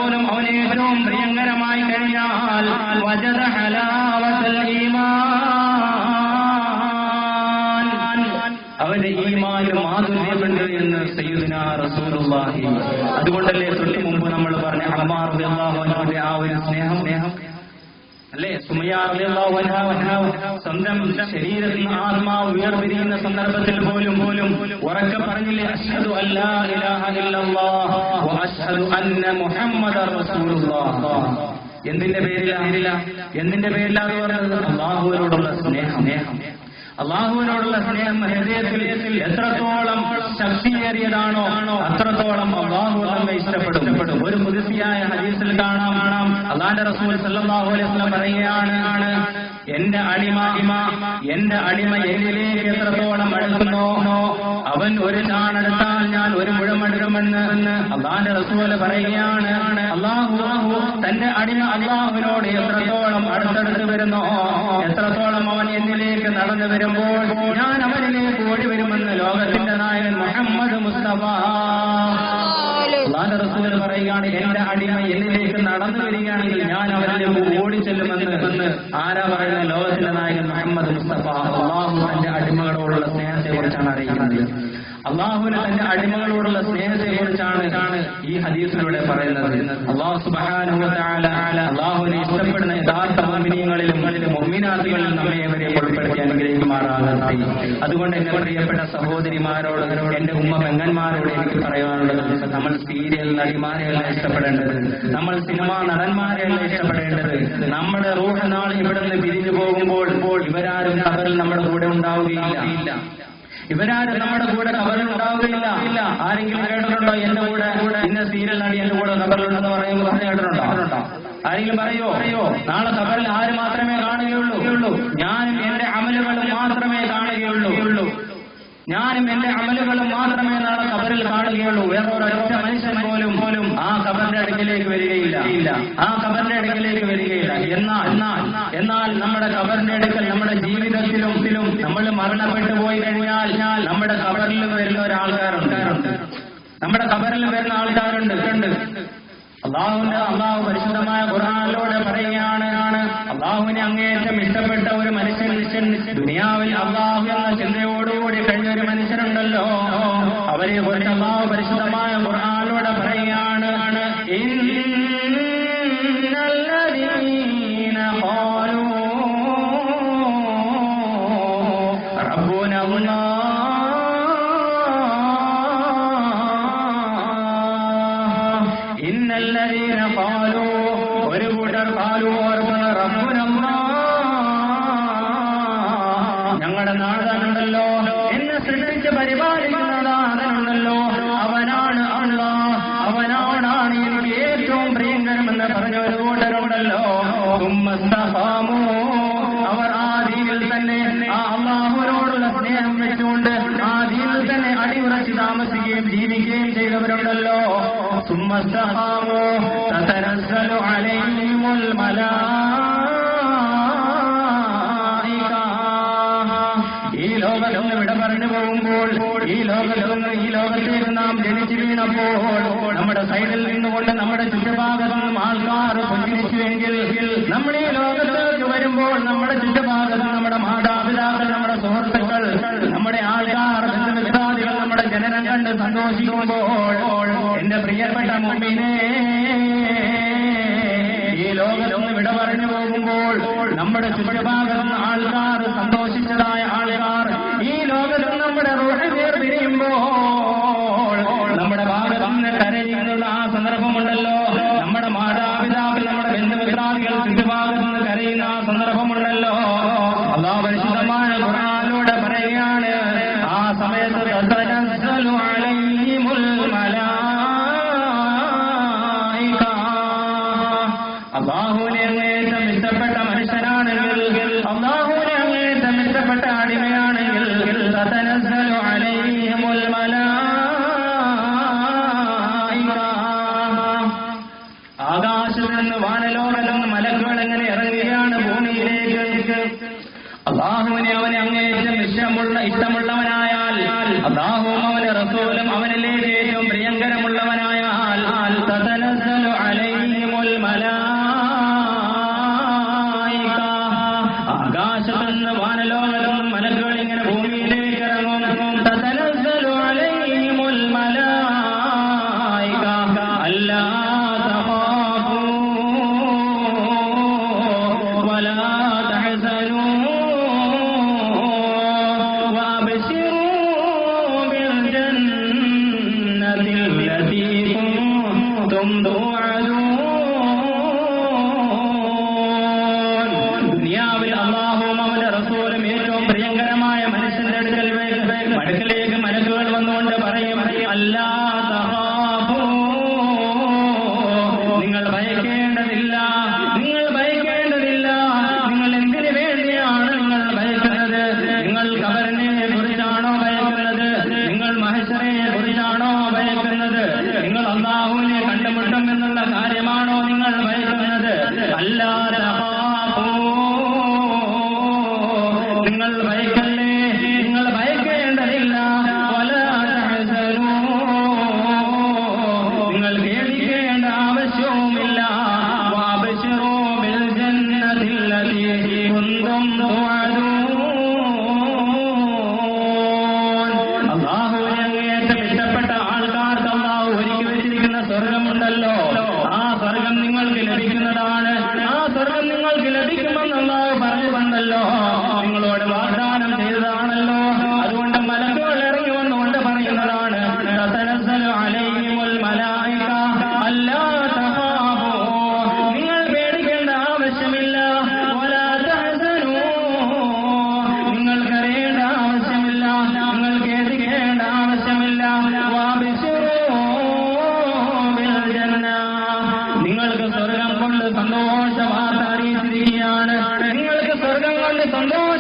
റസൂലും അവന് ഏറ്റവും പ്രിയങ്കരമായി കഴിഞ്ഞാൽ വജദ ഹലാവത്തുൽ ഈമാൻ, അവന്റെ ഈമാനിൽ മാധുര്യമുണ്ട് എന്ന് സയ്യിദുനാ റസൂലുള്ളാഹി. അതുകൊണ്ടല്ലേ തൊട്ട് മുമ്പ് നമ്മൾ പറഞ്ഞ അമ്മാർ റളിയല്ലാഹു അൻഹുവിന്റെ ആ ഒരു സ്നേഹം അല്ലേ, സുമയ്യ റളിയല്ലാഹു അൻഹ സ്വന്തം ശരീരത്തിൽ ആത്മാവ് വേർപിരിയുന്ന സന്ദർഭത്തിൽ പോലും ഉറക്കെ പറഞ്ഞില്ലേ, അശ്ഹദു അല്ലാ ഇലാഹ ഇല്ലല്ലാഹ് വ അശ്ഹദു അന്ന മുഹമ്മദർ റസൂലുള്ളാഹ്. എന്തിന്റെ പേരിലാണ് പറഞ്ഞത്? അല്ലാഹുവിനോടുള്ള സ്നേഹം. അള്ളാഹുവിനോടുള്ള സ്നേഹം ഹൃദയത്തിൽ എത്രത്തോളം ശക്തിയേറിയതാണോ അത്രത്തോളം അള്ളാഹു നമ്മെ ഇഷ്ടപ്പെടും. ഒരു ഖുദ്സിയായ ഹദീസിൽ കാണാം, അല്ലാഹുവിന്റെ റസൂൽ സല്ലല്ലാഹു അലൈഹി വസല്ലം പറയുകയാണ്, എന്റെ അടിമ എന്നിലേക്ക് എത്രത്തോളം അടുക്കുന്നോ അവൻ ഒരു ചാണെടുത്താൽ ഞാൻ ഒരു മുഴമെടുക്കുമെന്ന് അല്ലാഹുവിന്റെ റസൂൽ പറയുകയാണ്. അള്ളാഹു തന്റെ അടിമ അള്ളാഹുവിനോട് എത്രത്തോളം അടുത്തടുത്ത് വരുന്നോ, എത്രത്തോളം അവൻ എന്നിലേക്ക് നടന്നു വരുമ്പോൾ ഞാൻ അവനിലേക്ക് ഓടി വരുമെന്ന് ലോകത്തിന്റെ നായകൻ മുഹമ്മദ് മുസ്തഫ അല്ലാഹുവിന്റെ റസൂൽ പറയുകയാണ്, എന്റെ അടിമ എന്നിലേക്ക് നടന്നു വരികയാണെങ്കിൽ ഞാൻ അവനിലേക്ക് ഓടി ചെല്ലുമെന്ന് ആരാ പറയുന്നത്? ലോകത്തിന്റെ നായകൻ മുഹമ്മദ് മുസ്തഫ. അള്ളാഹു തന്റെ അടിമകളോടുള്ള സ്നേഹത്തെ കുറിച്ചാണ് അറിയിക്കുന്നത്. അള്ളാഹുവിന് തന്റെ അടിമകളോടുള്ള സ്നേഹത്തെ കുറിച്ചാണ് ഈ ഹദീസിലൂടെ പറയുന്നത്. അള്ളാഹു സുബ്ഹാനഹു വ തആല അള്ളാഹുവിനെ ഇഷ്ടപ്പെടുന്ന യഥാർത്ഥ മുഅ്മിനീങ്ങളിലും മുഅ്മിനാത്തുകളിലും നമ്മെ അവരെ ഉൾപ്പെടുത്തി അനുഗ്രഹിക്കുമാറാകട്ടെ. അതുകൊണ്ട് എന്റെ പ്രിയപ്പെട്ട സഹോദരിമാരോട്, എന്റെ ഉമ്മ പെങ്ങന്മാരോട് എനിക്ക് പറയാനുള്ളത്, നമ്മൾ സീരിയൽ നടിമാരെയല്ല ഇഷ്ടപ്പെടേണ്ടത്, നമ്മൾ സിനിമാ നടന്മാരെയല്ല ഇഷ്ടപ്പെടേണ്ടത്. നമ്മുടെ റൂഹ് നാൾ ഇവിടുന്ന് പിരിഞ്ഞു പോകുമ്പോൾ ഇവരാരും ഖബറിൽ നമ്മുടെ കൂടെ ഉണ്ടാവുകയില്ല. ഇവരാരും നമ്മുടെ കൂടെ ഖബറിൽ ഉണ്ടാവുകയില്ല. ആരെങ്കിലും കേട്ടിട്ടുണ്ടോ എന്റെ കൂടെ ഇന്ന സീരിയൽ നടി എന്റെ കൂടെ ഖബറിലുണ്ടെന്ന് പറയുമ്പോൾ കേട്ടിട്ടുണ്ടോ? ആരെങ്കിലും പറയോ? നാളെ ഖബറിൽ ആര് മാത്രമേ കാണുകയുള്ളൂ? ഞാനും എന്റെ അമലുകളും മാത്രമേ കാണുകയുള്ളൂ. ഞാനും എന്റെ അമലുകളും മാത്രമേ നാളെ ഖബറിൽ കാണുകയുള്ളൂ. വേറൊരൊറ്റ മനുഷ്യൻ പോലും ആ ഖബറിന്റെ അടുക്കിലേക്ക് വരികയില്ല. എന്നാൽ നമ്മുടെ ഖബറിന്റെ അടുക്കൽ നമ്മുടെ ജീവിതത്തിലും നമ്മൾ മരണപ്പെട്ടു പോയി കഴിഞ്ഞാൽ നമ്മുടെ ഖബറിൽ വരുന്ന ഒരാൾക്കാരുണ്ട്. നമ്മുടെ ഖബറിൽ വരുന്ന ആൾക്കാരുണ്ട്. അള്ളാഹു പരിശുദ്ധമായ ഖുർആനിലൂടെ പറയുകയാണ്, അള്ളാഹുവിനെ അങ്ങേയറ്റം ഇഷ്ടപ്പെട്ട ഒരു മനുഷ്യൻ ദുനിയാവിൽ അള്ളാഹു എന്ന ചിന്തയോടുകൂടി കഴിഞ്ഞ ഒരു മനുഷ്യനുണ്ടല്ലോ, അവരെ കുറിച്ച് അള്ളാഹു പരിശുദ്ധമായ ഖുർആനിലൂടെ പറയുകയാണ്, ഇന്നല്ലദീന ഖാലൂ റബ്ബുന ഇന്നല്ലദീന ഖാലൂ, ഒരു കൂട്ടർ ഖാലൂ ഞങ്ങളുടെ നാഥനുണ്ടല്ലോ, എന്നെ സൃഷ്ടിച്ച് പരിപാലിക്കുന്നതാണല്ലോ, അവനാണ് അല്ലാഹ്, അവനാണ് എനിക്ക് ഏറ്റവും പ്രിയങ്കരമെന്ന് പറഞ്ഞ ഒരു കൂട്ടരുണ്ടല്ലോ. സുമ്മസ്തഖാമൂ, അവർ ആ ദീനിൽ തന്നെ ആ അല്ലാഹുവിനോടുള്ള സ്നേഹം വെച്ചുകൊണ്ട് ആ ദീനിൽ തന്നെ അടിയുറച്ച് താമസിക്കുകയും ജീവിക്കുകയും ചെയ്തവരുണ്ടല്ലോ. സുമ്മസ്തഖാമൂ തതനസ്സലു അലൈഹിമുൽ മലായിക. ഈ ലോകത്തൊന്ന് വിട പറഞ്ഞു പോകുമ്പോൾ, ഈ ലോകത്തേക്ക് നാം ജനിച്ചു വീണപ്പോൾ നമ്മുടെ സൈഡിൽ നിന്നുകൊണ്ട് നമ്മുടെ ചുറ്റുഭാഗത്ത് നിന്നും ആൾക്കാർ പുഞ്ചിരിച്ചുവെങ്കിൽ, നമ്മൾ ഈ ലോകത്തേക്ക് വരുമ്പോൾ നമ്മുടെ ചുറ്റുഭാഗത്ത് നമ്മുടെ മാതാപിതാക്കൾ, നമ്മുടെ സുഹൃത്തുക്കൾ, നമ്മുടെ ആൾക്കാർ, ബന്ധുമിത്രാദികൾ നമ്മുടെ ജനനം കണ്ട് സന്തോഷിക്കുമ്പോൾ, എന്റെ പ്രിയപ്പെട്ട മുഅ്മിനേ, ഈ ലോകത്തൊന്ന് വിട പറഞ്ഞു പോകുമ്പോൾ നമ്മുടെ ചുറ്റുഭാഗത്ത് ആൾക്കാർ, സന്തോഷിച്ചതായ ആൾക്കാർ, ഈ ലോകത്ത് നമ്മുടെ റൂഹ് വേർപിരിയുമ്പോൾ നമ്മുടെ ഭാഗത്ത് നിന്ന് കരയുന്ന ആ സന്ദർഭമുണ്ടല്ലോ, നമ്മുടെ മാതാപിതാക്കൾ, നമ്മുടെ ബന്ധുമിത്രാദികൾ ചുറ്റുഭാഗത്ത് നിന്ന് കരയുന്ന ആ സന്ദർഭമുണ്ടല്ലോ. അല്ലാഹു പരിശുദ്ധമായ ഖുർആനിലൂടെ പറയുകയാണ്, ആ സമയത്ത് തതനസ്സലു അലൈഹിമുൽ മലായിക. അല്ലാഹുവിനെ അങ്ങേയറ്റം ഇഷ്ടപ്പെട്ട മനുഷ്യനാണെങ്കിൽ, അല്ലാഹുവിനെ അങ്ങേയറ്റം ഇഷ്ടപ്പെട്ട അടിമയാണെങ്കിൽ, തതനസ്സലു അലൈഹിമുൽ മലായിക. ആകാശത്ത് നിന്ന് വാനലോകത്ത് നിന്ന് മലക്കുകൾ എങ്ങനെ ഇറങ്ങുകയാണ് ഭൂമിയിലേക്ക്. അള്ളാഹുവിനെ അവനെ അങ്ങേയറ്റം ഇഷ്ടമുള്ളവനായാൽ, അള്ളാഹുവും അവന്റെ റസൂലും അവനിലേക്ക് ഏറ്റവും പ്രിയങ്കരമുള്ളവനായാൽ, തതനസ്സലു അലൈഹി എന്നുള്ള കാര്യമാണോ നിങ്ങൾ ഭയക്കുന്നത്? അല്ലാ തഖാഫൂ, നിങ്ങൾ ഭയക്കല്ലേ, നിങ്ങൾ ഭയക്കേണ്ടതില്ല. വലാ തഹ്സനൂ, നിങ്ങൾ ഖേദിക്കേണ്ട ആവശ്യവുമില്ല. വഅബ്ശിറൂ ബിൽ ജന്നത്തില്ലതീ കുന്തും തുഅദൂൻ. അല്ലാഹുവിനെ അങ്ങേയറ്റം ഇഷ്ടപ്പെട്ട ആൾക്കാർക്ക് അല്ലാഹു ഒരുക്കി വെച്ചിരിക്കുന്ന സ്വർഗമുണ്ടല്ലോ, ആ സ്വർഗം നിങ്ങൾക്ക് ലഭിക്കുന്നതാണ്. ആ സ്വർഗം നിങ്ങൾക്ക് ലഭിക്കുമെന്ന് അല്ലാഹു പറഞ്ഞുവന്നല്ലോ, നിങ്ങളോട് വാഗ്ദാനം ചെയ്തതാണല്ലോ. അതുകൊണ്ട് മലക്കുകൾ ഇറങ്ങി വന്നുകൊണ്ട് പറയുന്നതാണ്, തതനസ്സലു അലൈഹിമുൽ മലായിക അല്ലാ തഖാഫൂ, നിങ്ങൾ പേടിക്കേണ്ട ആവശ്യമില്ല. വലാ തഹ്സനൂ, നിങ്ങൾ കരയേണ്ട ആവശ്യമില്ല, നിങ്ങൾ ഖേദിക്കേണ്ട ആവശ്യമില്ല. വഅബ്ശിറൂ ബിൽ ജന്ന, നിങ്ങൾക്ക് സ്വർഗം കൊണ്ട് സന്തോഷ വാർത്ത അറിയിച്ചിരിക്കുകയാണ്. നിങ്ങൾക്ക് സ്വർഗം കൊണ്ട് സന്തോഷ